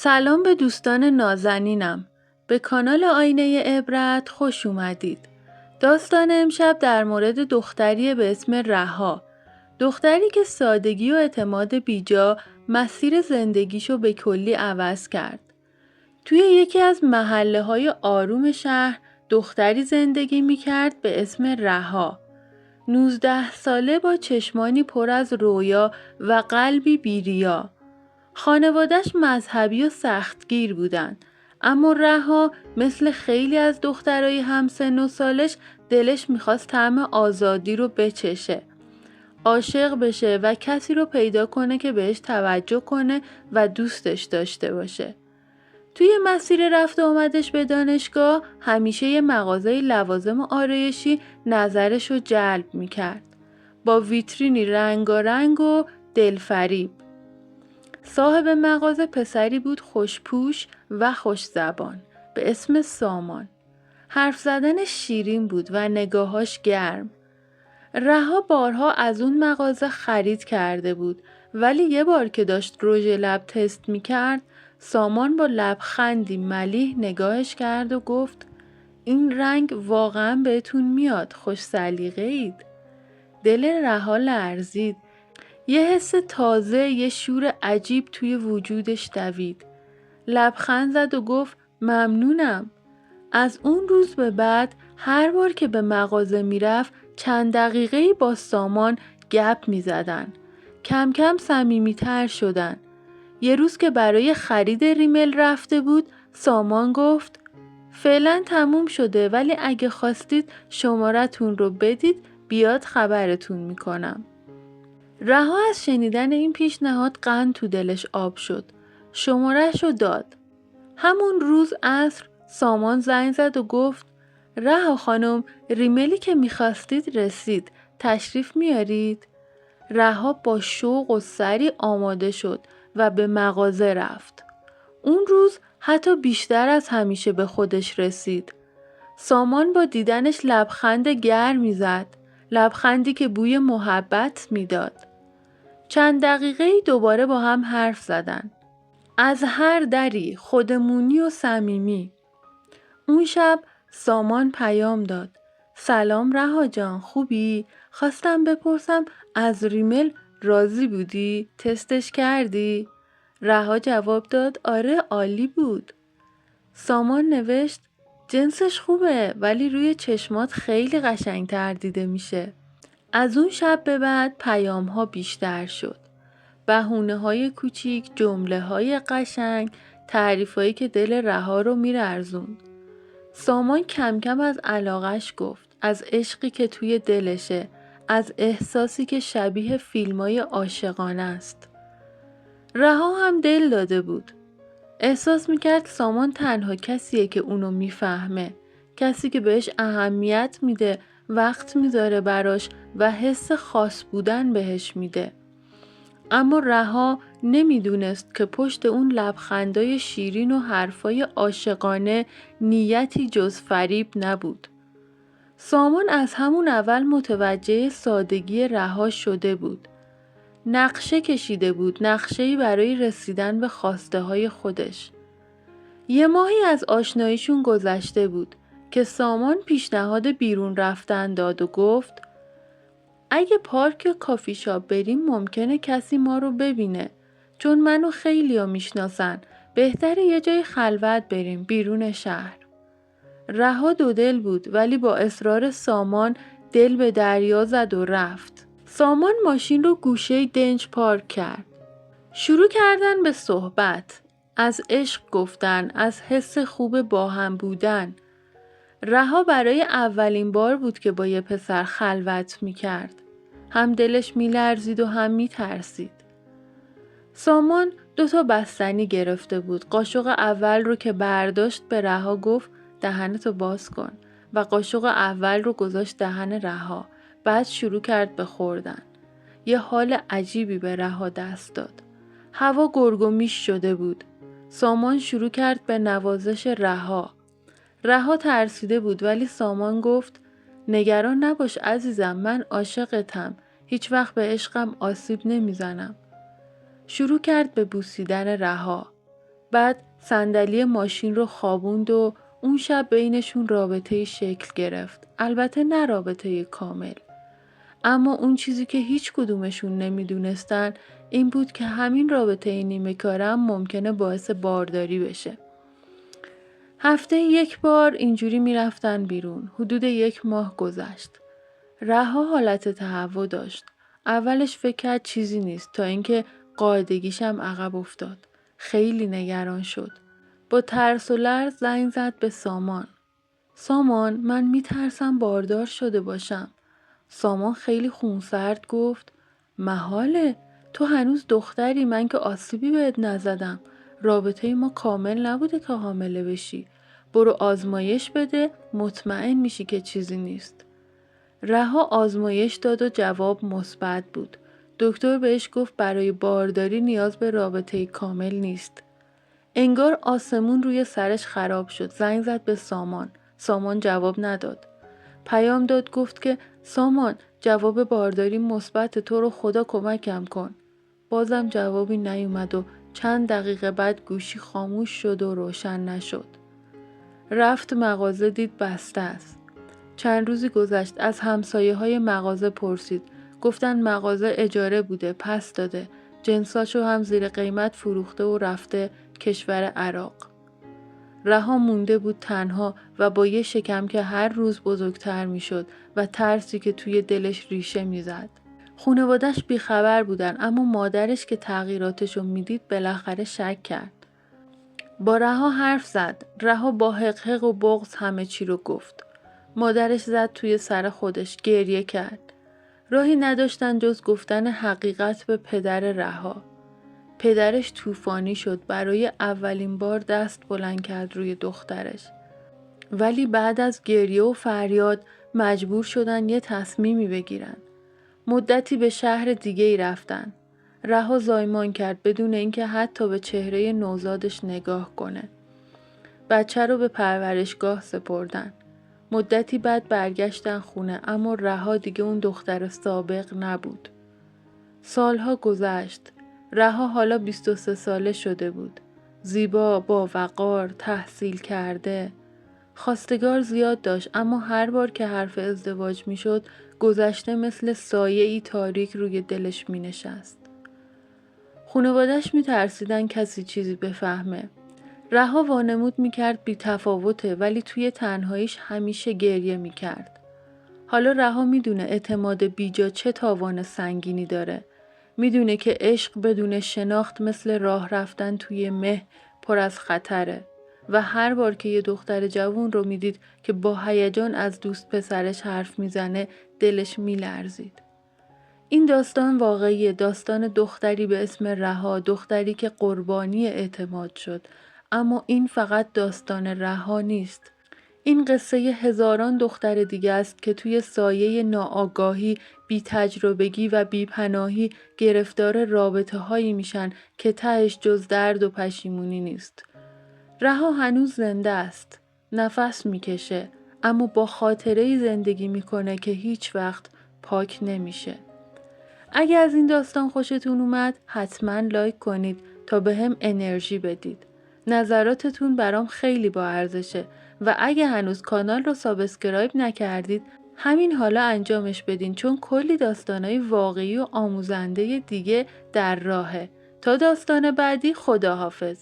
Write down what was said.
سلام به دوستان نازنینم. به کانال آینه عبرت خوش اومدید. داستان امشب در مورد دختری به اسم رها. دختری که سادگی و اعتماد بیجا مسیر زندگیشو به کلی عوض کرد. توی یکی از محله‌های آروم شهر دختری زندگی می‌کرد به اسم رها. 19 ساله با چشمانی پر از رویا و قلبی بی‌ریا. خانوادش مذهبی و سختگیر بودن، اما رها مثل خیلی از دخترای همسن و سالش دلش میخواست طعم آزادی رو بچشه. عاشق بشه و کسی رو پیدا کنه که بهش توجه کنه و دوستش داشته باشه. توی مسیر رفت و آمدش به دانشگاه همیشه یه مغازه لوازم آرایشی نظرش رو جلب میکرد. با ویترینی رنگارنگ و دلفریب. صاحب مغازه پسری بود خوشپوش و خوش زبان به اسم سامان. حرف زدنش شیرین بود و نگاهاش گرم. رها بارها از اون مغازه خرید کرده بود، ولی یه بار که داشت رژ لب تست میکرد سامان با لبخندی ملیح نگاهش کرد و گفت این رنگ واقعا بهتون میاد، خوش سلیقه اید. دل رها لرزید. یه حس تازه، یه شور عجیب توی وجودش دوید. لبخند زد و گفت ممنونم. از اون روز به بعد هر بار که به مغازه میرفت چند دقیقه‌ای با سامان گپ میزدن. کم کم صمیمیتر شدن. یه روز که برای خرید ریمل رفته بود سامان گفت فعلا تموم شده، ولی اگه خواستید شمارتون رو بدید بیاد خبرتون میکنم. رها از شنیدن این پیشنهاد قند تو دلش آب شد. شماره‌شو داد. همون روز عصر سامان زنگ زد و گفت رها خانم، ریملی که میخواستید رسید. تشریف میارید؟ رها با شوق و سری آماده شد و به مغازه رفت. اون روز حتی بیشتر از همیشه به خودش رسید. سامان با دیدنش لبخند گرمی زد. لبخندی که بوی محبت میداد. چند دقیقه‌ای دوباره با هم حرف زدن. از هر دری، خودمونی و صمیمی. اون شب سامان پیام داد. سلام رها جان، خوبی؟ خواستم بپرسم از ریمل راضی بودی؟ تستش کردی؟ رها جواب داد آره عالی بود. سامان نوشت جنسش خوبه ولی روی چشمات خیلی قشنگ‌تر دیده میشه. از اون شب به بعد پیام ها بیشتر شد. بهونه‌های کوچیک، جمله‌های قشنگ، تعریفایی که دل رها رو می‌لرزوند. سامان کم کم از علاقش گفت، از عشقی که توی دلشه، از احساسی که شبیه فیلمای عاشقانه است. رها هم دل داده بود. احساس میکرد سامان تنها کسیه که اونو میفهمه، کسی که بهش اهمیت میده، وقت میذاره براش و حس خاص بودن بهش میده. اما رها نمیدونست که پشت اون لبخندای شیرین و حرفای عاشقانه نیتی جز فریب نبود. سامان از همون اول متوجه سادگی رها شده بود. نقشه کشیده بود، نقشه‌ای برای رسیدن به خواسته های خودش. یه ماهی از آشناییشون گذشته بود که سامان پیشنهاد بیرون رفتن داد و گفت اگه پارک یا کافی شاپ بریم ممکنه کسی ما رو ببینه، چون منو خیلیا میشناسن. بهتره یه جای خلوت بریم بیرون شهر. رها دودل بود ولی با اصرار سامان دل به دریا زد و رفت. سامان ماشین رو گوشه دنج پارک کرد. شروع کردن به صحبت. از عشق گفتن، از حس خوب با هم بودن. رها برای اولین بار بود که با یه پسر خلوت میکرد. هم دلش میلرزید و هم میترسید. سامان 2 بستنی گرفته بود. قاشق اول رو که برداشت به رها گفت دهنتو باز کن و قاشق اول رو گذاشت دهن رها. بعد شروع کرد به خوردن. یه حال عجیبی به رها دست داد. هوا گرگ و میش شده بود. سامان شروع کرد به نوازش رها. رها ترسیده بود ولی سامان گفت نگران نباش عزیزم، من عاشقتم. هیچ وقت به عشقم آسیب نمیزنم. شروع کرد به بوسیدن رها. بعد صندلی ماشین رو خوابوند و اون شب بینشون رابطه‌ای شکل گرفت. البته نه رابطه کامل. اما اون چیزی که هیچ کدومشون نمیدونستن این بود که همین رابطه نیمه کاره هم ممکنه باعث بارداری بشه. هفته یک بار اینجوری میرفتن بیرون. حدود 1 ماه گذشت. رها حالت تهوع داشت. اولش فکر کرد چیزی نیست تا اینکه قاعدگیش هم عقب افتاد. خیلی نگران شد. با ترس و لرز زنگ زد به سامان. سامان، من میترسم باردار شده باشم. سامان خیلی خونسرد گفت محاله، تو هنوز دختری، من که آسیبی بهت نزدم. رابطه ما کامل نبوده که حامله بشی. برو آزمایش بده، مطمئن میشی که چیزی نیست. رها آزمایش داد و جواب مثبت بود. دکتر بهش گفت برای بارداری نیاز به رابطه کامل نیست. انگار آسمون روی سرش خراب شد. زنگ زد به سامان. سامان جواب نداد. پیام داد، گفت که سامان، جواب بارداری مثبت، تو رو خدا کمکم کن. بازم جوابی نیومد و چند دقیقه بعد گوشی خاموش شد و روشن نشد. رفت مغازه، دید بسته است. چند روزی گذشت، از همسایه‌های مغازه پرسید. گفتن مغازه اجاره بوده، پس داده. جنساشو هم زیر قیمت فروخته و رفته کشور عراق. رها مونده بود تنها و با یه شکم که هر روز بزرگتر می شد و ترسی که توی دلش ریشه می زد. خانواده‌اش بیخبر بودن، اما مادرش که تغییراتشو می دید بالاخره شک کرد. با رها حرف زد. رها با حقحق و بغض همه چی رو گفت. مادرش زد توی سر خودش، گریه کرد. راهی نداشتن جز گفتن حقیقت به پدر رها. پدرش طوفانی شد. برای اولین بار دست بلند کرد روی دخترش. ولی بعد از گریه و فریاد مجبور شدن یه تصمیمی بگیرن. مدتی به شهر دیگه‌ای رفتن. رها زایمان کرد بدون اینکه حتی به چهره نوزادش نگاه کنه. بچه رو به پرورشگاه سپردن. مدتی بعد برگشتن خونه، اما رها دیگه اون دختر سابق نبود. سالها گذشت. رها حالا 23 ساله شده بود. زیبا، با وقار، تحصیل کرده. خواستگار زیاد داشت، اما هر بار که حرف ازدواج می شد گذشته مثل سایه‌ای تاریک روی دلش می نشست. خانواده‌اش می ترسیدن کسی چیزی بفهمه. رها وانمود می کرد بی تفاوته، ولی توی تنهاییش همیشه گریه می کرد. حالا رها می دونه اعتماد بیجا چه تاوان سنگینی داره. می دونه که عشق بدون شناخت مثل راه رفتن توی مه پر از خطره. و هر بار که یه دختر جوون رو می دید که با هیجان از دوست پسرش حرف می زنه دلش می لرزید. این داستان واقعیه، داستان دختری به اسم رها، دختری که قربانی اعتماد شد. اما این فقط داستان رها نیست. این قصه هزاران دختر دیگه است که توی سایه ناآگاهی، بی تجربگی و بی پناهی گرفتار رابطه هایی میشن که تهش جز درد و پشیمونی نیست. رها هنوز زنده است. نفس میکشه، اما با خاطره‌ای زندگی میکنه که هیچ وقت پاک نمیشه. اگه از این داستان خوشتون اومد حتما لایک کنید تا به هم انرژی بدید. نظراتتون برام خیلی با ارزشه و اگه هنوز کانال رو سابسکرایب نکردید همین حالا انجامش بدین، چون کلی داستانای واقعی و آموزنده دیگه در راهه. تا داستان بعدی، خداحافظ.